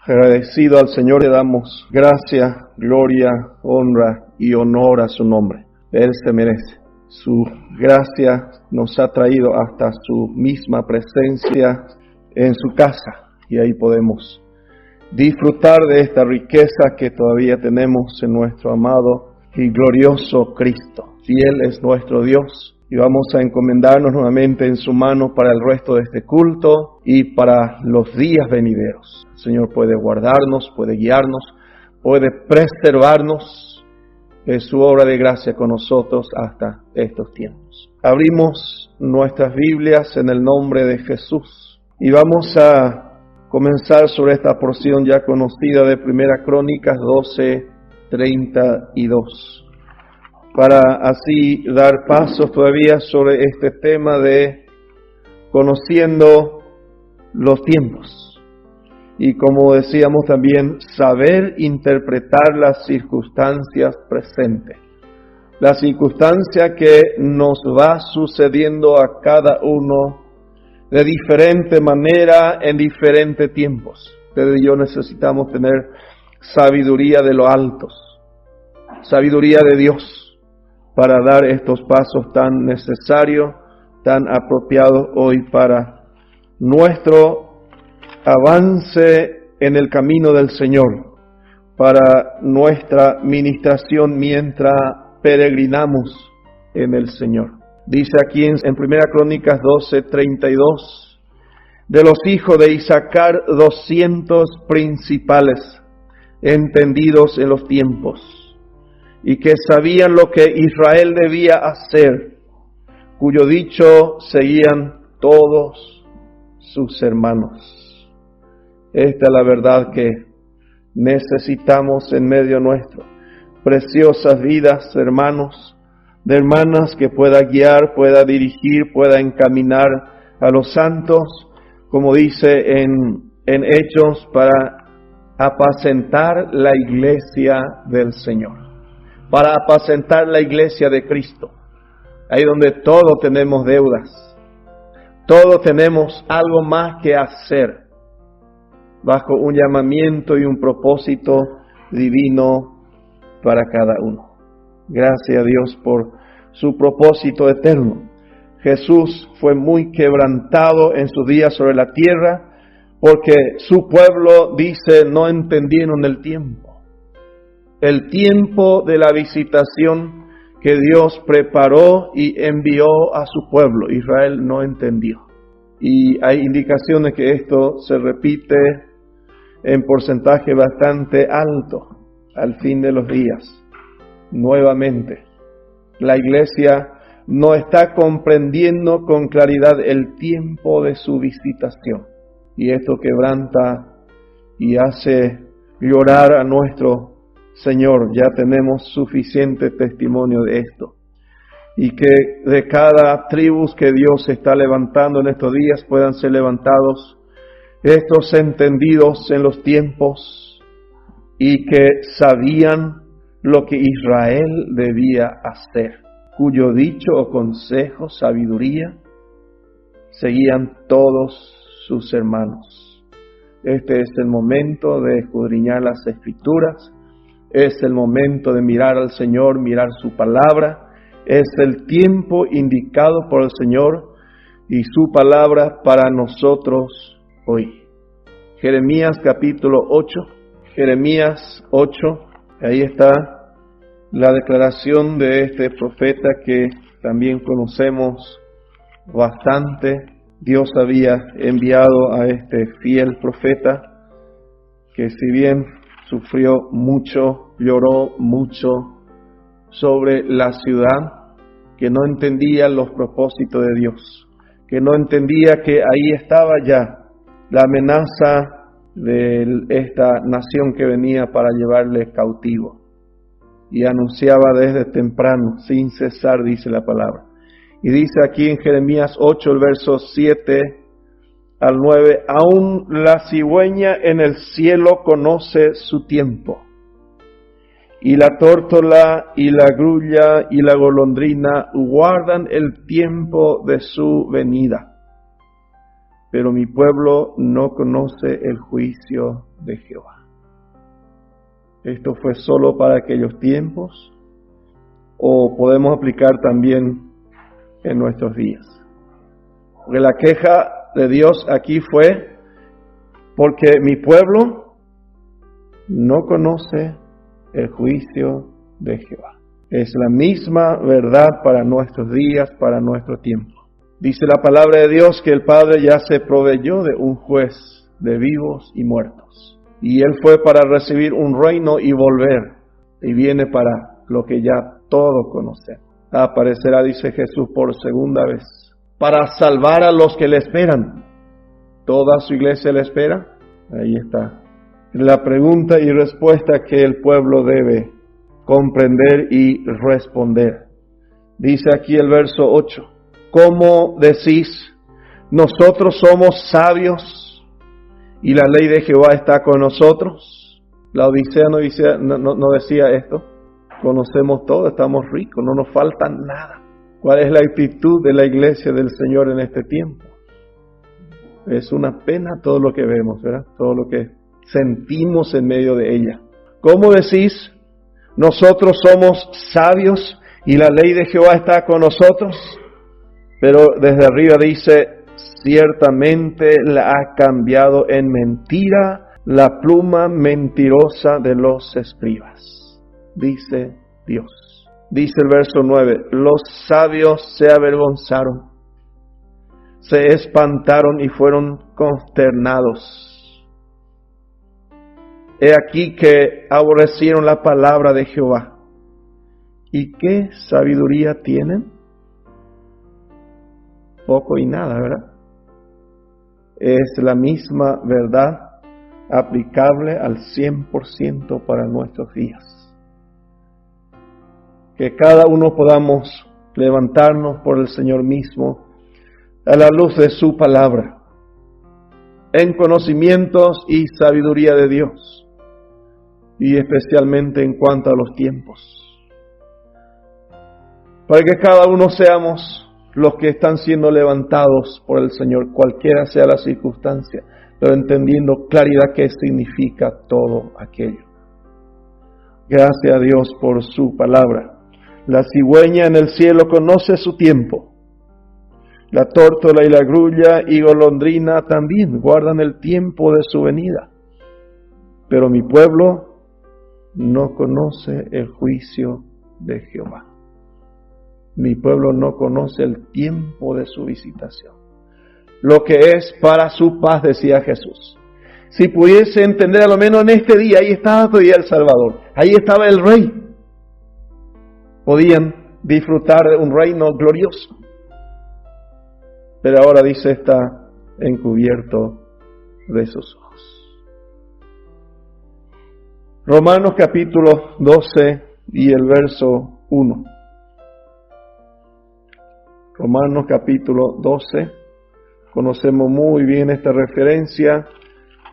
Agradecido al Señor le damos gracia, gloria, honra y honor a su nombre. Él se merece. Su gracia nos ha traído hasta su misma presencia en su casa y ahí podemos disfrutar de esta riqueza que todavía tenemos en nuestro amado y glorioso Cristo. Fiel es nuestro Dios. Y vamos a encomendarnos nuevamente en su mano para el resto de este culto y para los días venideros. El Señor puede guardarnos, puede guiarnos, puede preservarnos de su obra de gracia con nosotros hasta estos tiempos. Abrimos nuestras Biblias en el nombre de Jesús y vamos a comenzar sobre esta porción ya conocida de Primera Crónicas 12:32. Para así dar pasos todavía sobre este tema de conociendo los tiempos. Y como decíamos también, saber interpretar las circunstancias presentes. La circunstancia que nos va sucediendo a cada uno de diferente manera en diferentes tiempos. Ustedes y yo necesitamos tener sabiduría de los altos, sabiduría de Dios, para dar estos pasos tan necesarios, tan apropiados hoy para nuestro avance en el camino del Señor, para nuestra ministración mientras peregrinamos en el Señor. Dice aquí en 1 Crónicas 12:32, de los hijos de Isaacar 200 principales, entendidos en los tiempos, y que sabían lo que Israel debía hacer, cuyo dicho seguían todos sus hermanos. Esta es la verdad que necesitamos en medio nuestro. Preciosas vidas, hermanos, de hermanas que pueda guiar, pueda dirigir, pueda encaminar a los santos, como dice en Hechos, para apacentar la iglesia del Señor. Para apacentar la iglesia de Cristo, ahí donde todos tenemos deudas, todos tenemos algo más que hacer, bajo un llamamiento y un propósito divino para cada uno. Gracias a Dios por su propósito eterno. Jesús fue muy quebrantado en sus días sobre la tierra, porque su pueblo, dice, no entendieron el tiempo. El tiempo de la visitación que Dios preparó y envió a su pueblo. Israel no entendió. Y hay indicaciones que esto se repite en porcentaje bastante alto al fin de los días. Nuevamente, la iglesia no está comprendiendo con claridad el tiempo de su visitación. Y esto quebranta y hace llorar a nuestro Señor. Ya tenemos suficiente testimonio de esto. Y que de cada tribu que Dios está levantando en estos días puedan ser levantados estos entendidos en los tiempos y que sabían lo que Israel debía hacer, cuyo dicho o consejo, sabiduría, seguían todos sus hermanos. Este es el momento de escudriñar las Escrituras. Es el momento de mirar al Señor, mirar su palabra. Es el tiempo indicado por el Señor y su palabra para nosotros hoy. Jeremías capítulo 8. Jeremías 8. Ahí está la declaración de este profeta que también conocemos bastante. Dios había enviado a este fiel profeta que, si bien sufrió mucho, lloró mucho sobre la ciudad, que no entendía los propósitos de Dios, que no entendía que ahí estaba ya la amenaza de esta nación que venía para llevarle cautivo. Y anunciaba desde temprano, sin cesar, dice la palabra. Y dice aquí en Jeremías 8, el verso 7 al 9, aún la cigüeña en el cielo conoce su tiempo, y la tórtola y la grulla y la golondrina guardan el tiempo de su venida. pero mi pueblo no conoce el juicio de Jehová. ¿Esto fue solo para aquellos tiempos o podemos aplicar también en nuestros días? Porque la queja de Dios aquí fue porque mi pueblo no conoce el juicio de Jehová. Es la misma verdad para nuestros días, para nuestro tiempo. Dice la palabra de Dios que el Padre ya se proveyó de un juez de vivos y muertos. Y Él fue para recibir un reino y volver. Y viene para lo que ya todos conocen. Aparecerá, dice Jesús, por segunda vez. Para salvar a los que le esperan. ¿Toda su iglesia le espera? Ahí está. La pregunta y respuesta que el pueblo debe comprender y responder. Dice aquí el verso 8. ¿Cómo decís, nosotros somos sabios y la ley de Jehová está con nosotros? La Odisea no decía esto. Conocemos todo, estamos ricos, no nos falta nada. ¿Cuál es la actitud de la iglesia del Señor en este tiempo? Es una pena todo lo que vemos, ¿verdad? Todo lo que sentimos en medio de ella. ¿Cómo decís, nosotros somos sabios y la ley de Jehová está con nosotros? Pero desde arriba dice, ciertamente la ha cambiado en mentira la pluma mentirosa de los escribas, dice Dios. Dice el verso 9, los sabios se avergonzaron, se espantaron y fueron consternados. He aquí que aborrecieron la palabra de Jehová. ¿Y qué sabiduría tienen? Poco y nada, ¿verdad? Es la misma verdad aplicable al 100% para nuestros días. Que cada uno podamos levantarnos por el Señor mismo a la luz de su palabra, en conocimientos y sabiduría de Dios, y especialmente en cuanto a los tiempos, para que cada uno seamos los que están siendo levantados por el Señor, cualquiera sea la circunstancia, pero entendiendo claridad qué significa todo aquello. Gracias a Dios por su palabra. La cigüeña en el cielo conoce su tiempo. La tórtola y la grulla y golondrina también guardan el tiempo de su venida. Pero mi pueblo no conoce el juicio de Jehová. Mi pueblo no conoce el tiempo de su visitación. Lo que es para su paz, decía Jesús. Si pudiese entender a lo menos en este día, ahí estaba todavía el Salvador. Ahí estaba el Rey. Podían disfrutar de un reino glorioso. Pero ahora dice, está encubierto de sus ojos. Romanos capítulo 12 y el verso 1. Romanos capítulo 12. Conocemos muy bien esta referencia.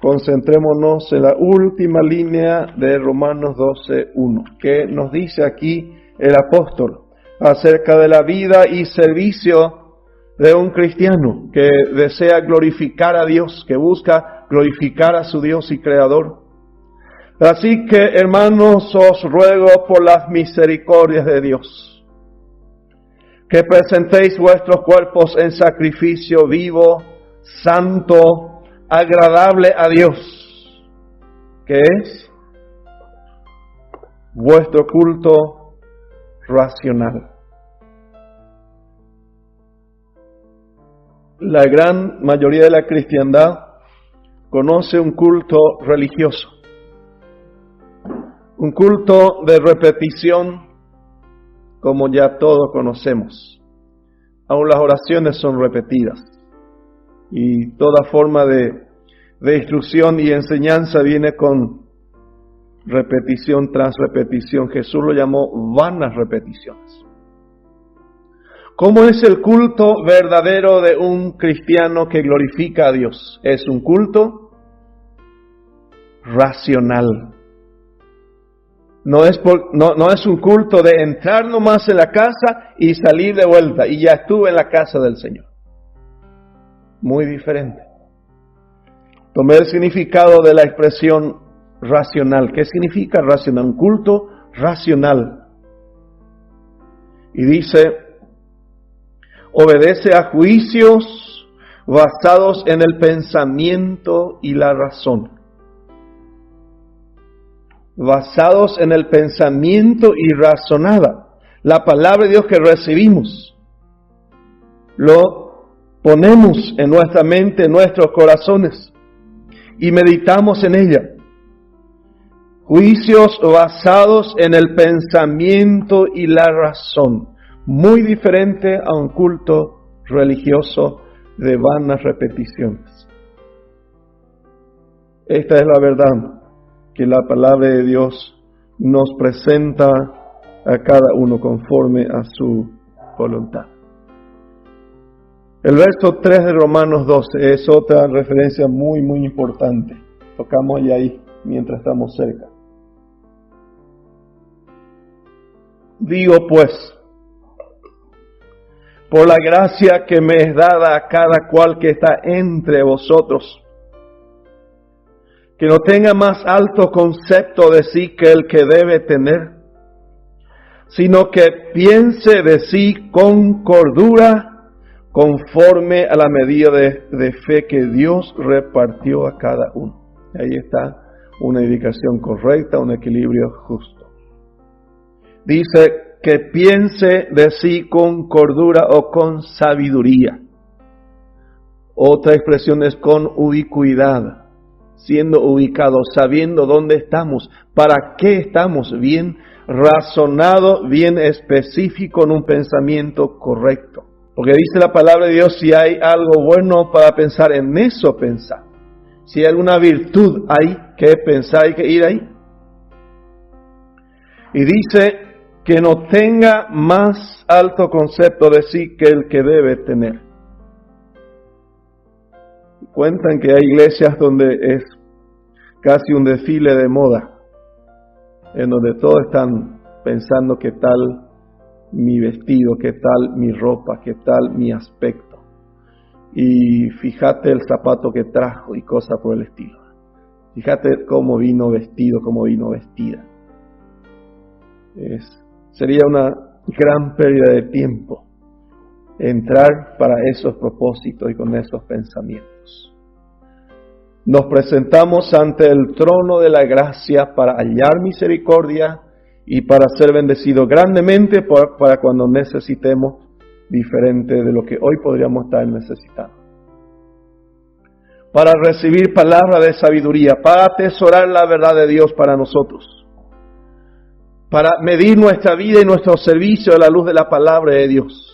Concentrémonos en la última línea de Romanos 12:1. ¿Qué nos dice aquí el apóstol acerca de la vida y servicio de un cristiano que desea glorificar a Dios, que busca glorificar a su Dios y Creador? Así que, hermanos, os ruego por las misericordias de Dios, que presentéis vuestros cuerpos en sacrificio vivo, santo, agradable a Dios, que es vuestro culto racional. La gran mayoría de la cristiandad conoce un culto religioso, un culto de repetición, como ya todos conocemos. Aún las oraciones son repetidas. Y toda forma de instrucción y enseñanza viene con repetición tras repetición. Jesús lo llamó vanas repeticiones. ¿Cómo es el culto verdadero de un cristiano que glorifica a Dios? Es un culto racional. No es un culto de entrar nomás en la casa y salir de vuelta y ya estuve en la casa del Señor. muy diferente. Tomé el significado de la expresión racional. ¿Qué significa racional? Un culto racional. Y dice, obedece a juicios basados en el pensamiento y la razón. Basados en el pensamiento y razonada. La palabra de Dios que recibimos, lo ponemos en nuestra mente, en nuestros corazones, y meditamos en ella. Juicios basados en el pensamiento y la razón. Muy diferente a un culto religioso de vanas repeticiones. Esta es la verdad que la palabra de Dios nos presenta a cada uno conforme a su voluntad. El verso 3 de Romanos 12 es otra referencia muy importante. Tocamos ya ahí mientras estamos cerca. Digo pues, por la gracia que me es dada a cada cual que está entre vosotros, que no tenga más alto concepto de sí que el que debe tener, sino que piense de sí con cordura, conforme a la medida de fe que Dios repartió a cada uno. Ahí está una indicación correcta, un equilibrio justo. Dice que piense de sí con cordura o con sabiduría. Otra expresión es con ubicuidad, siendo ubicados, sabiendo dónde estamos, para qué estamos, bien razonado, bien específico en un pensamiento correcto. Porque dice la palabra de Dios, si hay algo bueno para pensar, en eso pensar. Si hay alguna virtud, hay que pensar, hay que ir ahí. Y dice que no tenga más alto concepto de sí que el que debe tener. Cuentan que hay iglesias donde es casi un desfile de moda, en donde todos están pensando qué tal mi vestido, qué tal mi ropa, qué tal mi aspecto. Y fíjate el zapato que trajo y cosas por el estilo. Fíjate cómo vino vestido, cómo vino vestida. Sería una gran pérdida de tiempo entrar para esos propósitos y con esos pensamientos. Nos presentamos ante el trono de la gracia para hallar misericordia y para ser bendecidos grandemente para cuando necesitemos diferente de lo que hoy podríamos estar necesitando. Para recibir palabra de sabiduría, para atesorar la verdad de Dios para nosotros, para medir nuestra vida y nuestro servicio a la luz de la palabra de Dios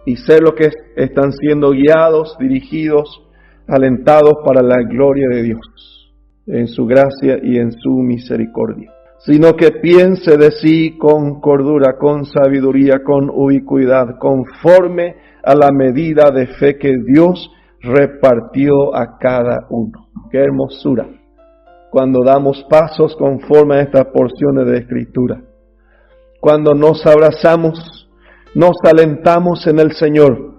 y ser lo que están siendo guiados, dirigidos, alentados para la gloria de Dios, en su gracia y en su misericordia. Sino que piense de sí con cordura, con sabiduría, con ubicuidad, conforme a la medida de fe que Dios repartió a cada uno. ¡Qué hermosura! Cuando damos pasos conforme a estas porciones de Escritura. Cuando nos abrazamos, nos alentamos en el Señor,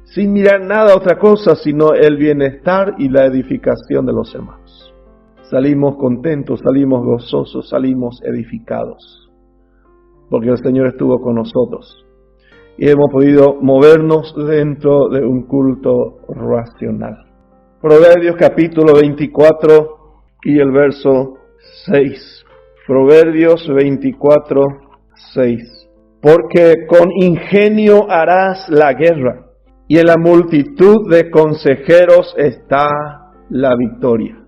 sin mirar nada otra cosa, sino el bienestar y la edificación de los hermanos. Salimos contentos, salimos gozosos, salimos edificados, porque el Señor estuvo con nosotros y hemos podido movernos dentro de un culto racional. Proverbios capítulo 24 y el verso 6. Proverbios 24, 6. Porque con ingenio harás la guerra, y en la multitud de consejeros está la victoria.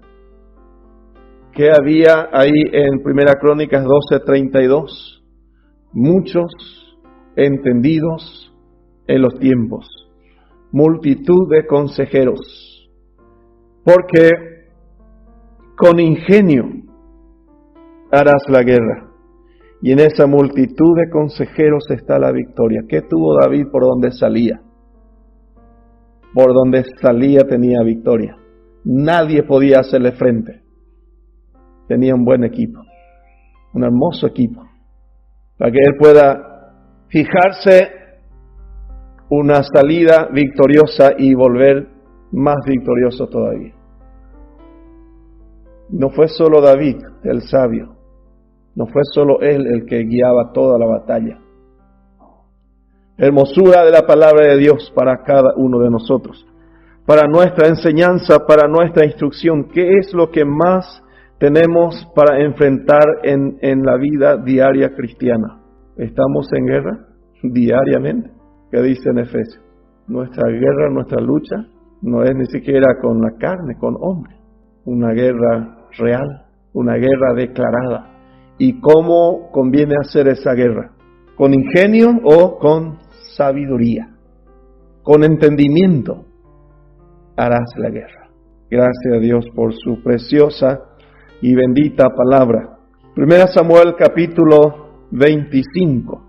¿Qué había ahí en Primera Crónicas 12:32? Muchos entendidos en los tiempos, multitud de consejeros, porque con ingenio harás la guerra, y en esa multitud de consejeros está la victoria. ¿Qué tuvo David por donde salía? Por donde salía tenía victoria. Nadie podía hacerle frente. Tenía un buen equipo, un hermoso equipo, para que él pueda fijarse una salida victoriosa y volver más victorioso todavía. No fue solo David el sabio, no fue solo él el que guiaba toda la batalla. Hermosura de la palabra de Dios para cada uno de nosotros, para nuestra enseñanza, para nuestra instrucción. ¿Qué es lo que más tenemos para enfrentar en la vida diaria cristiana? ¿Estamos en guerra diariamente? ¿Qué dice en Efesios? Nuestra guerra, nuestra lucha, no es ni siquiera con la carne, con hombre. Una guerra real, una guerra declarada. ¿Y cómo conviene hacer esa guerra? ¿Con ingenio o con sabiduría? Con entendimiento harás la guerra. Gracias a Dios por su preciosa y bendita palabra. 1 Samuel capítulo 25.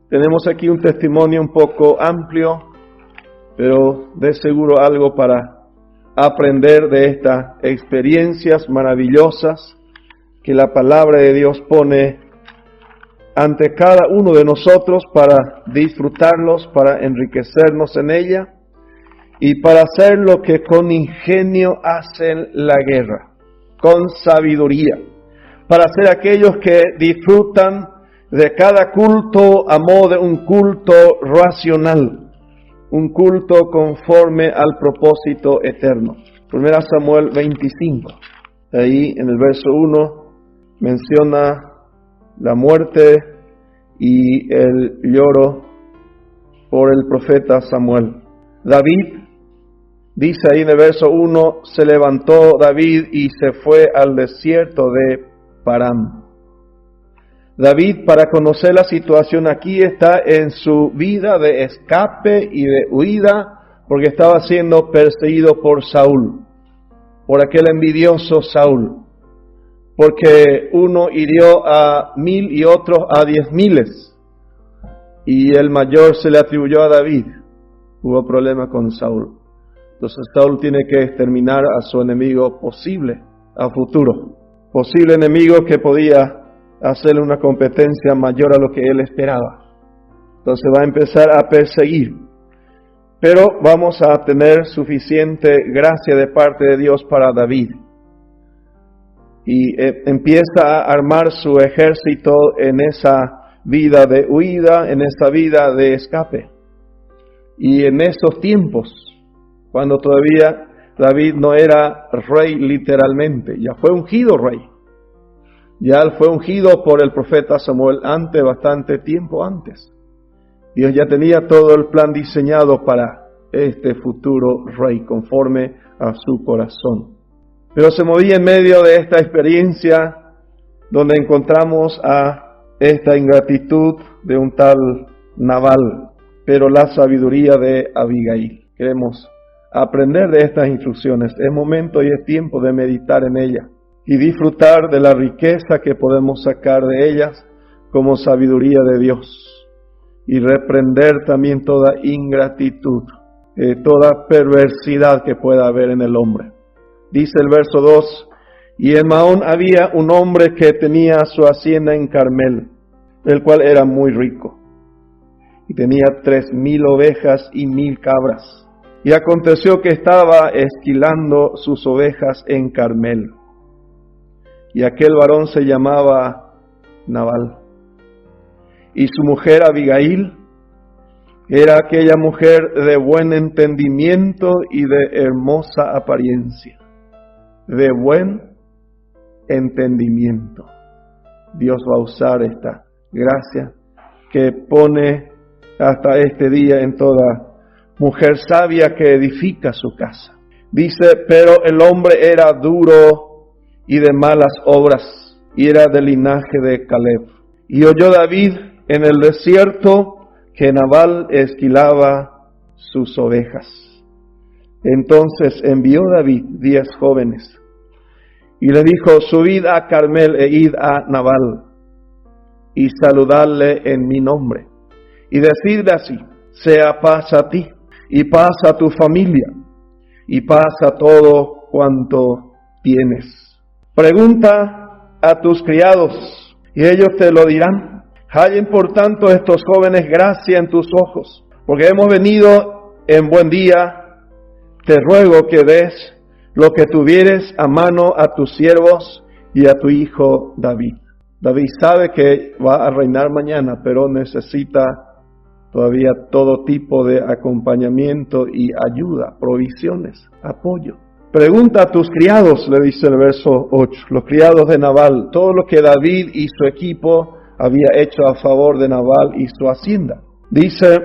Tenemos aquí un testimonio un poco amplio, pero de seguro algo para aprender de estas experiencias maravillosas que la palabra de Dios pone ante cada uno de nosotros para disfrutarlos, para enriquecernos en ella y para hacer lo que con ingenio hacen la guerra, con sabiduría, para ser aquellos que disfrutan de cada culto a modo de un culto racional, un culto conforme al propósito eterno. 1 Samuel 25, ahí en el verso 1 menciona la muerte y el lloro por el profeta Samuel. David, dice ahí en el verso 1, se levantó David y se fue al desierto de Param. David, para conocer la situación aquí, está en su vida de escape y de huida, porque estaba siendo perseguido por Saúl, por aquel envidioso Saúl, porque uno hirió a 1000 y otros a 10,000, y el mayor se le atribuyó a David. Hubo problema con Saúl. Entonces Saúl tiene que exterminar a su enemigo posible a futuro, posible enemigo que podía hacerle una competencia mayor a lo que él esperaba. Entonces va a empezar a perseguir. Pero vamos a tener suficiente gracia de parte de Dios para David. Y empieza a armar su ejército en esa vida de huida, en esa vida de escape. Y en esos tiempos, cuando todavía David no era rey literalmente, ya fue ungido rey. Ya él fue ungido por el profeta Samuel bastante tiempo antes. Dios ya tenía todo el plan diseñado para este futuro rey conforme a su corazón. Pero se movía en medio de esta experiencia donde encontramos a esta ingratitud de un tal Nabal, pero la sabiduría de Abigail. Queremos aprender de estas instrucciones. Es momento y es tiempo de meditar en ellas y disfrutar de la riqueza que podemos sacar de ellas como sabiduría de Dios, y reprender también toda ingratitud, toda perversidad que pueda haber en el hombre. Dice el verso 2, y en Maón había un hombre que tenía su hacienda en Carmel, el cual era muy rico, y tenía 3,000 ovejas y 1,000 cabras. Y aconteció que estaba esquilando sus ovejas en Carmel. Y aquel varón se llamaba Nabal. Y su mujer Abigail era aquella mujer de buen entendimiento y de hermosa apariencia. De buen entendimiento. Dios va a usar esta gracia que pone hasta este día en toda mujer sabia que edifica su casa. Dice, pero el hombre era duro y de malas obras, y era del linaje de Caleb. Y oyó David en el desierto que Nabal esquilaba sus ovejas. Entonces envió David 10 jóvenes, y le dijo, subid a Carmel e id a Nabal, y saludadle en mi nombre, y decidle así, sea paz a ti, y paz a tu familia, y paz a todo cuanto tienes. Pregunta a tus criados, y ellos te lo dirán. Hallen por tanto estos jóvenes gracia en tus ojos, porque hemos venido en buen día, te ruego que des lo que tuvieres a mano a tus siervos y a tu hijo David. David sabe que va a reinar mañana, pero necesita todavía todo tipo de acompañamiento y ayuda, provisiones, apoyo. Pregunta a tus criados, le dice el verso 8, los criados de Nabal, todo lo que David y su equipo había hecho a favor de Nabal y su hacienda. Dice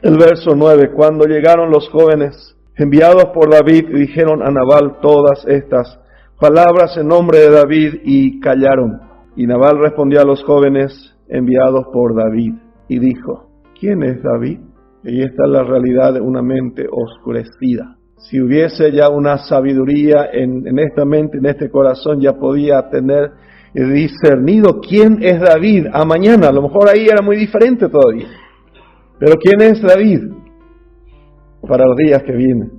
el verso 9, cuando llegaron los jóvenes enviados por David, dijeron a Nabal todas estas palabras en nombre de David y callaron. Y Nabal respondió a los jóvenes enviados por David y dijo, ¿quién es David? Y esta es la realidad de una mente oscurecida. Si hubiese ya una sabiduría en esta mente, en este corazón, ya podía tener discernido quién es David a mañana. A lo mejor ahí era muy diferente todavía. Pero ¿quién es David? Para los días que vienen,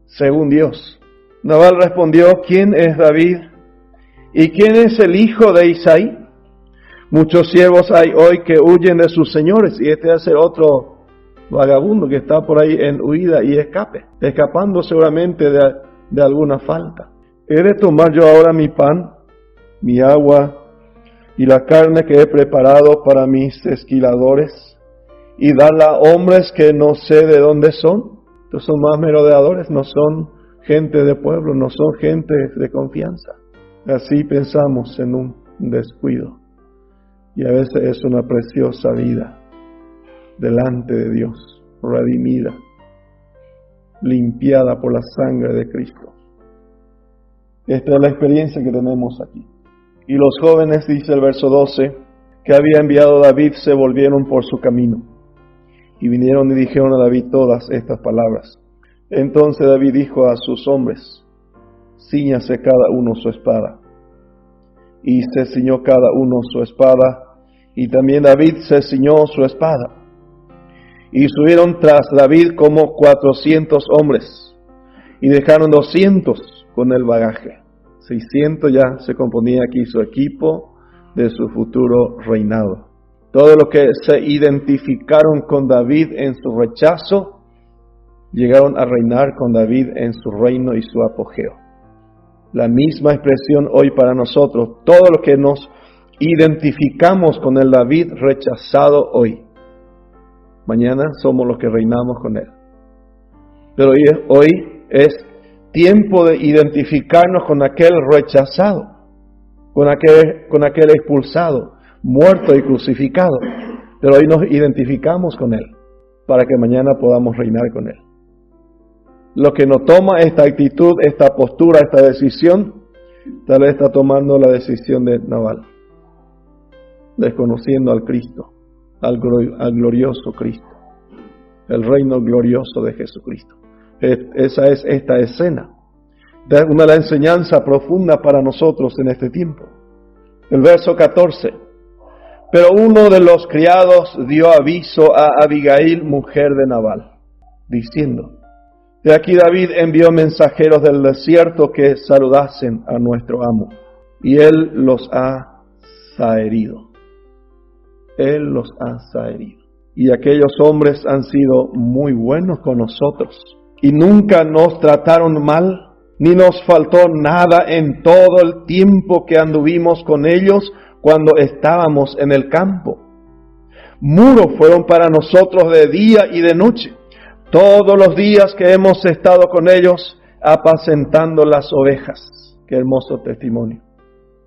según Dios. Nabal respondió, ¿quién es David? ¿Y quién es el hijo de Isaí? Muchos siervos hay hoy que huyen de sus señores, y este es el otro vagabundo que está por ahí en huida y escape, escapando seguramente de alguna falta. ¿He de tomar yo ahora mi pan, mi agua y la carne que he preparado para mis esquiladores y darla a hombres que no sé de dónde son? Estos son más merodeadores, no son gente de pueblo, no son gente de confianza. Así pensamos en un descuido. Y a veces es una preciosa vida delante de Dios, redimida, limpiada por la sangre de Cristo. Esta es la experiencia que tenemos aquí. Y los jóvenes, dice el verso 12, que había enviado David, se volvieron por su camino. Y vinieron y dijeron a David todas estas palabras. Entonces David dijo a sus hombres, cíñase cada uno su espada. Y se ciñó cada uno su espada, y también David se ciñó su espada. Y subieron tras David como 400 hombres, y dejaron 200 con el bagaje. 600 ya se componía aquí su equipo de su futuro reinado. Todos los que se identificaron con David en su rechazo, llegaron a reinar con David en su reino y su apogeo. La misma expresión hoy para nosotros, todos los que nos identificamos con el David rechazado hoy, mañana somos los que reinamos con él. Pero hoy es tiempo de identificarnos con aquel rechazado, con aquel expulsado, muerto y crucificado. Pero hoy nos identificamos con él, para que mañana podamos reinar con él. Lo que no toma esta actitud, esta postura, esta decisión, tal vez está tomando la decisión de Nabal, desconociendo al Cristo, al glorioso Cristo, el reino glorioso de Jesucristo. Esa es esta escena, una la enseñanza profunda para nosotros en este tiempo. El verso 14. Pero uno de los criados dio aviso a Abigail, mujer de Nabal, diciendo, de aquí David envió mensajeros del desierto que saludasen a nuestro amo, y él los ha zaherido. Él los ha zaherido. Y aquellos hombres han sido muy buenos con nosotros, y nunca nos trataron mal, ni nos faltó nada en todo el tiempo que anduvimos con ellos cuando estábamos en el campo. Muros fueron para nosotros de día y de noche, todos los días que hemos estado con ellos apacentando las ovejas. Qué hermoso testimonio.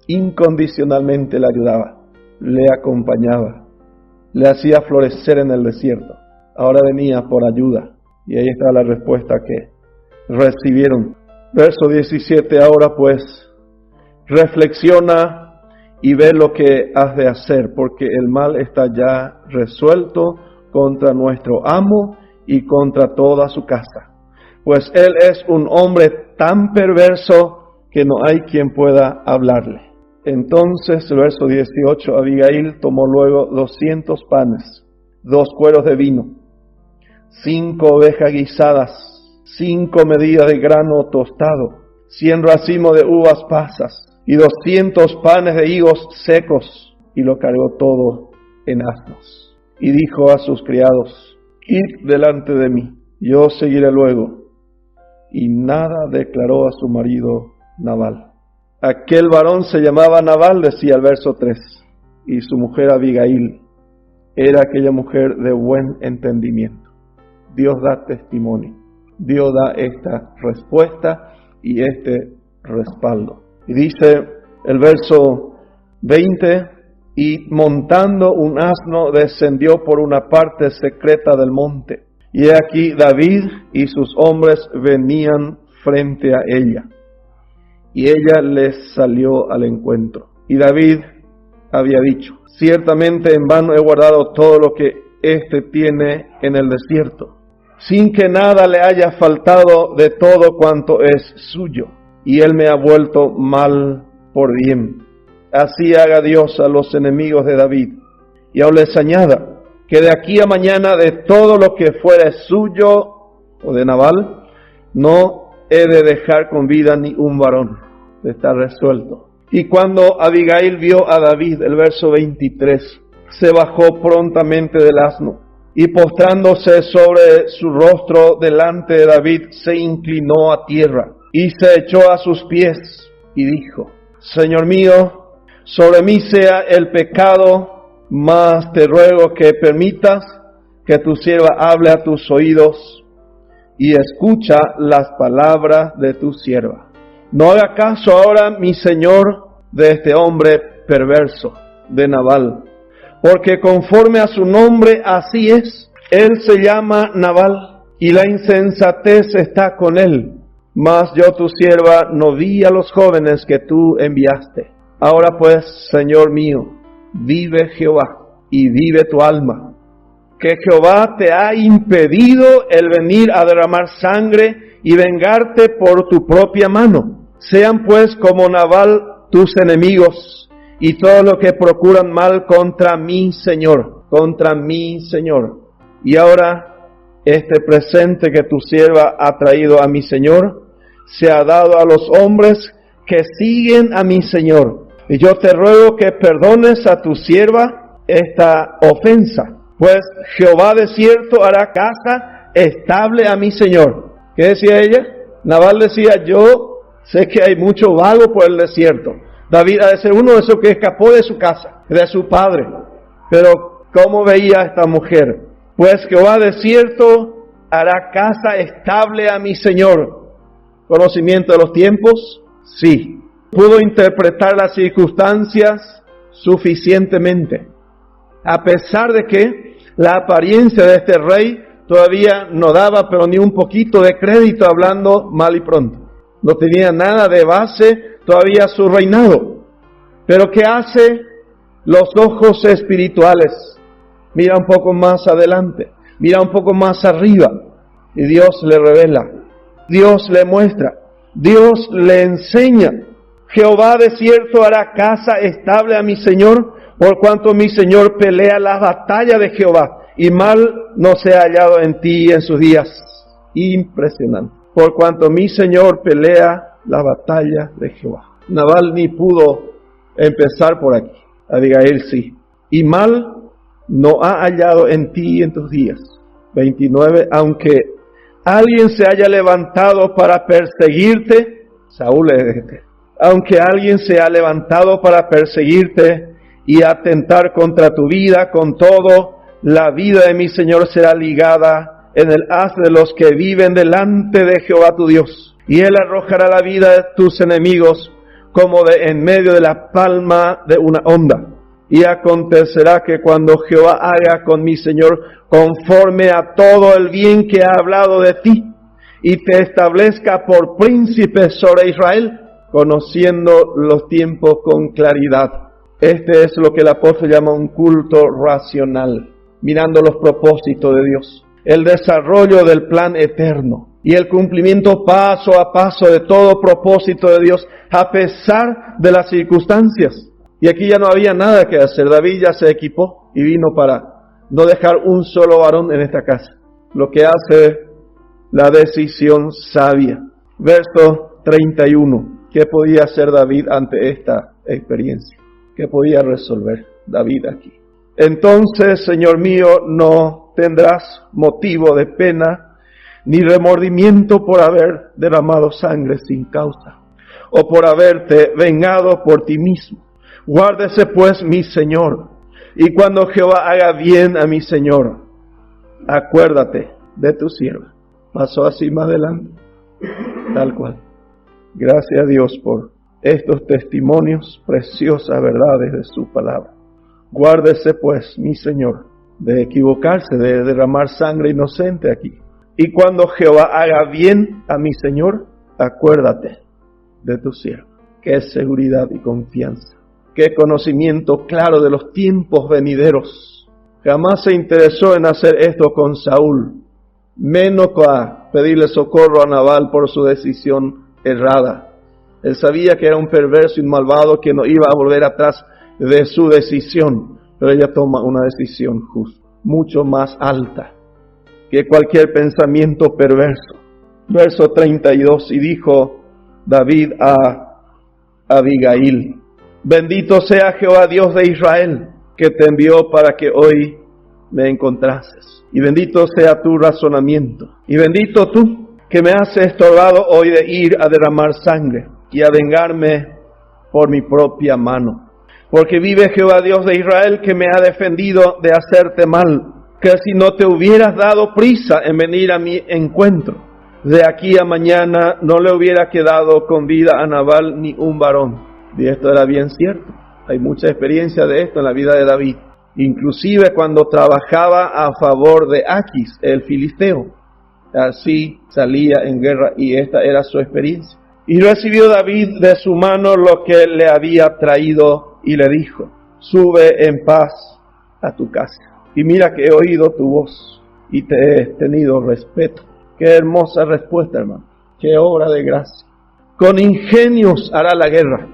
Incondicionalmente le ayudaba, le acompañaba, le hacía florecer en el desierto. Ahora venía por ayuda. Y ahí está la respuesta que recibieron. Verso 17, ahora pues, reflexiona y ve lo que has de hacer, porque el mal está ya resuelto contra nuestro amo y contra toda su casa. Pues él es un hombre tan perverso que no hay quien pueda hablarle. Entonces, el verso 18, Abigail tomó luego 200 panes, 2 cueros de vino, 5 ovejas guisadas, 5 medidas de grano tostado, 100 racimos de uvas pasas y 200 panes de higos secos, y lo cargó todo en asnos. Y dijo a sus criados, id delante de mí, yo seguiré luego. Y nada declaró a su marido Nabal. Aquel varón se llamaba Nabal, decía el verso 3, y su mujer Abigail era aquella mujer de buen entendimiento. Dios da testimonio, Dios da esta respuesta y este respaldo. Y dice el verso 20, y montando un asno descendió por una parte secreta del monte. Y he aquí David y sus hombres venían frente a ella. Y ella les salió al encuentro. Y David había dicho: ciertamente en vano he guardado todo lo que éste tiene en el desierto, sin que nada le haya faltado de todo cuanto es suyo. Y él me ha vuelto mal por bien. Así haga Dios a los enemigos de David. Y aún les añada que de aquí a mañana de todo lo que fuera suyo o de Nabal, no he de dejar con vida ni un varón. Está resuelto. Y cuando Abigail vio a David, el verso 23, se bajó prontamente del asno y postrándose sobre su rostro delante de David, se inclinó a tierra y se echó a sus pies y dijo: Señor mío, sobre mí sea el pecado, mas te ruego que permitas que tu sierva hable a tus oídos y escucha las palabras de tu sierva. No haga caso ahora, mi señor, de este hombre perverso, de Nabal, porque conforme a su nombre así es. Él se llama Nabal y la insensatez está con él. Mas yo, tu sierva, no vi a los jóvenes que tú enviaste. Ahora pues, Señor mío, vive Jehová y vive tu alma, que Jehová te ha impedido el venir a derramar sangre y vengarte por tu propia mano. Sean pues como Nabal tus enemigos y todos los que procuran mal contra mi Señor, Y ahora este presente que tu sierva ha traído a mi Señor se ha dado a los hombres que siguen a mi Señor. Y yo te ruego que perdones a tu sierva esta ofensa, pues Jehová de cierto hará casa estable a mi Señor. ¿Qué decía ella? Nabal decía: yo sé que hay mucho vago por el desierto. David ha de ser uno de esos que escapó de su casa, de su padre. Pero ¿cómo veía a esta mujer? Pues Jehová de cierto hará casa estable a mi Señor. ¿Conocimiento de los tiempos? Sí. Pudo interpretar las circunstancias suficientemente, a pesar de que la apariencia de este rey todavía no daba pero ni un poquito de crédito, hablando mal y pronto. No tenía nada de base todavía su reinado. Pero ¿qué hace? Los ojos espirituales. Mira un poco más adelante, mira un poco más arriba, y Dios le revela, Dios le muestra, Dios le enseña. Jehová de cierto hará casa estable a mi Señor, por cuanto mi Señor pelea la batalla de Jehová, y mal no se ha hallado en ti en sus días. Impresionante. Por cuanto mi Señor pelea la batalla de Jehová. Nabal ni pudo empezar por aquí. Abigail sí. Y mal no ha hallado en ti en tus días. 29. Aunque alguien se haya levantado para perseguirte, Saúl es este. Aunque alguien se ha levantado para perseguirte y atentar contra tu vida, con todo, la vida de mi Señor será ligada en el haz de los que viven delante de Jehová tu Dios. Y Él arrojará la vida de tus enemigos como de en medio de la palma de una onda. Y acontecerá que cuando Jehová haga con mi Señor conforme a todo el bien que ha hablado de ti, y te establezca por príncipe sobre Israel, conociendo los tiempos con claridad. Este es lo que el apóstol llama un culto racional, mirando los propósitos de Dios, el desarrollo del plan eterno y el cumplimiento paso a paso de todo propósito de Dios a pesar de las circunstancias. Y aquí ya no había nada que hacer. David ya se equipó y vino para no dejar un solo varón en esta casa. Lo que hace la decisión sabia. Verso 31. ¿Qué podía hacer David ante esta experiencia? ¿Qué podía resolver David aquí? Entonces, Señor mío, no tendrás motivo de pena, ni remordimiento por haber derramado sangre sin causa, o por haberte vengado por ti mismo. Guárdese pues mi Señor, y cuando Jehová haga bien a mi Señor, acuérdate de tu sierva. Pasó así más adelante, tal cual. Gracias a Dios por estos testimonios, preciosas verdades de su palabra. Guárdese pues, mi Señor, de equivocarse, de derramar sangre inocente aquí. Y cuando Jehová haga bien a mi Señor, acuérdate de tu siervo. Qué seguridad y confianza. Qué conocimiento claro de los tiempos venideros. Jamás se interesó en hacer esto con Saúl, menos a pedirle socorro a Nabal por su decisión errada. Él sabía que era un perverso y un malvado que no iba a volver atrás de su decisión, pero ella toma una decisión justa, mucho más alta que cualquier pensamiento perverso. Verso 32, y dijo David a Abigail: bendito sea Jehová Dios de Israel, que te envió para que hoy me encontrases. Y bendito sea tu razonamiento. Y bendito tú, que me has estorbado hoy de ir a derramar sangre y a vengarme por mi propia mano. Porque vive Jehová Dios de Israel, que me ha defendido de hacerte mal, que si no te hubieras dado prisa en venir a mi encuentro, de aquí a mañana no le hubiera quedado con vida a Nabal ni un varón. Y esto era bien cierto. Hay mucha experiencia de esto en la vida de David. Inclusive cuando trabajaba a favor de Aquis, el filisteo. Así salía en guerra y esta era su experiencia. Y recibió David de su mano lo que le había traído y le dijo: sube en paz a tu casa. Y mira que he oído tu voz y te he tenido respeto. Qué hermosa respuesta, hermano. Qué obra de gracia. Con ingenios hará la guerra.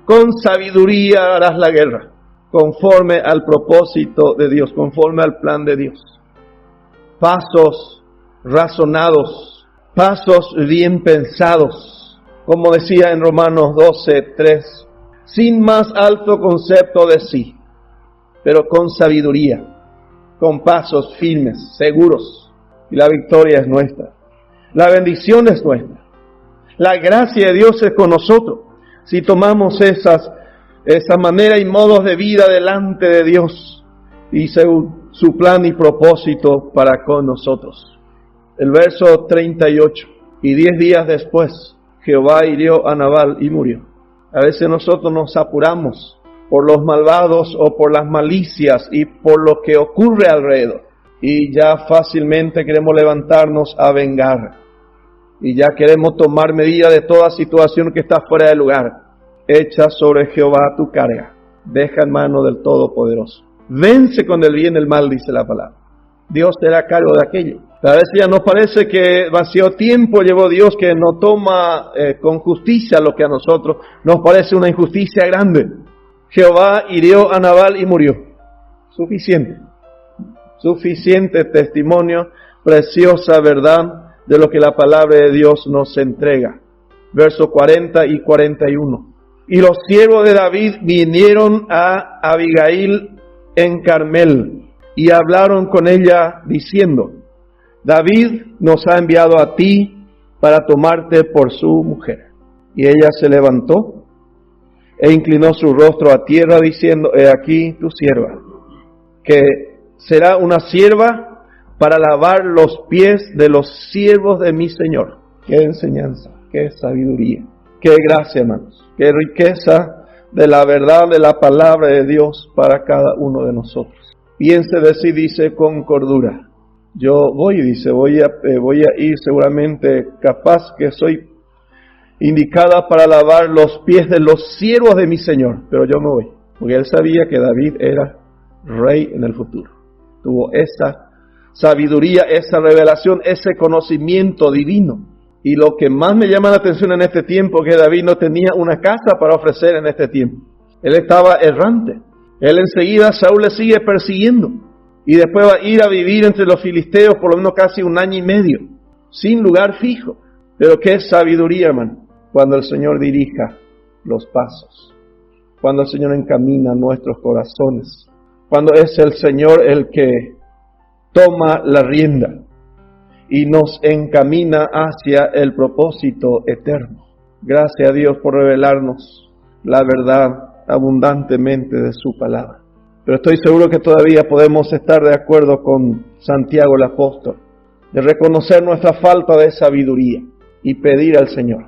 Con sabiduría harás la guerra, conforme al propósito de Dios, conforme al plan de Dios. Pasos razonados, pasos bien pensados, como decía en Romanos 12:3, sin más alto concepto de sí, pero con sabiduría, con pasos firmes, seguros, y la victoria es nuestra. La bendición es nuestra. La gracia de Dios es con nosotros. Si tomamos esa manera y modos de vida delante de Dios y según su plan y propósito para con nosotros. El verso 38. Y 10 días después, Jehová hirió a Nabal y murió. A veces nosotros nos apuramos por los malvados o por las malicias y por lo que ocurre alrededor. Y ya fácilmente queremos levantarnos a vengar. Y ya queremos tomar medida de toda situación que está fuera de lugar. Echa sobre Jehová tu carga. Deja en mano del Todopoderoso. Vence con el bien el mal, dice la palabra. Dios te hará cargo de aquello. A veces ya nos parece que demasiado tiempo llevó Dios que no toma con justicia lo que a nosotros nos parece una injusticia grande. Jehová hirió a Nabal y murió. Suficiente. Suficiente testimonio, preciosa verdad de lo que la palabra de Dios nos entrega. Versos 40 y 41. Y los siervos de David vinieron a Abigail en Carmel y hablaron con ella diciendo: David nos ha enviado a ti para tomarte por su mujer. Y ella se levantó e inclinó su rostro a tierra diciendo: He aquí tu sierva, que será una sierva para lavar los pies de los siervos de mi Señor. Qué enseñanza, qué sabiduría, qué gracia, hermanos, qué riqueza de la verdad de la palabra de Dios para cada uno de nosotros. Piense de sí, dice, con cordura. Yo voy, dice, voy a ir seguramente, capaz que soy indicada para lavar los pies de los siervos de mi Señor, pero yo me voy, porque él sabía que David era rey en el futuro. Tuvo esa sabiduría, esa revelación, ese conocimiento divino. Y lo que más me llama la atención en este tiempo es que David no tenía una casa para ofrecer en este tiempo. Él estaba errante. Él enseguida, Saúl le sigue persiguiendo. Y después va a ir a vivir entre los filisteos por lo menos casi 1 año y medio, sin lugar fijo. Pero qué sabiduría, hermano, cuando el Señor dirija los pasos. Cuando el Señor encamina nuestros corazones. Cuando es el Señor el que toma la rienda y nos encamina hacia el propósito eterno. Gracias a Dios por revelarnos la verdad abundantemente de su palabra. Pero estoy seguro que todavía podemos estar de acuerdo con Santiago el apóstol, de reconocer nuestra falta de sabiduría y pedir al Señor.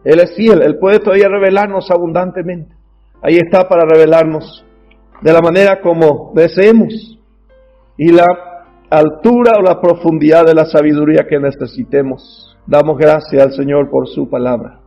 Él es fiel, Él puede todavía revelarnos abundantemente. Ahí está para revelarnos de la manera como deseemos y la altura o la profundidad de la sabiduría que necesitemos. Damos gracias al Señor por su palabra.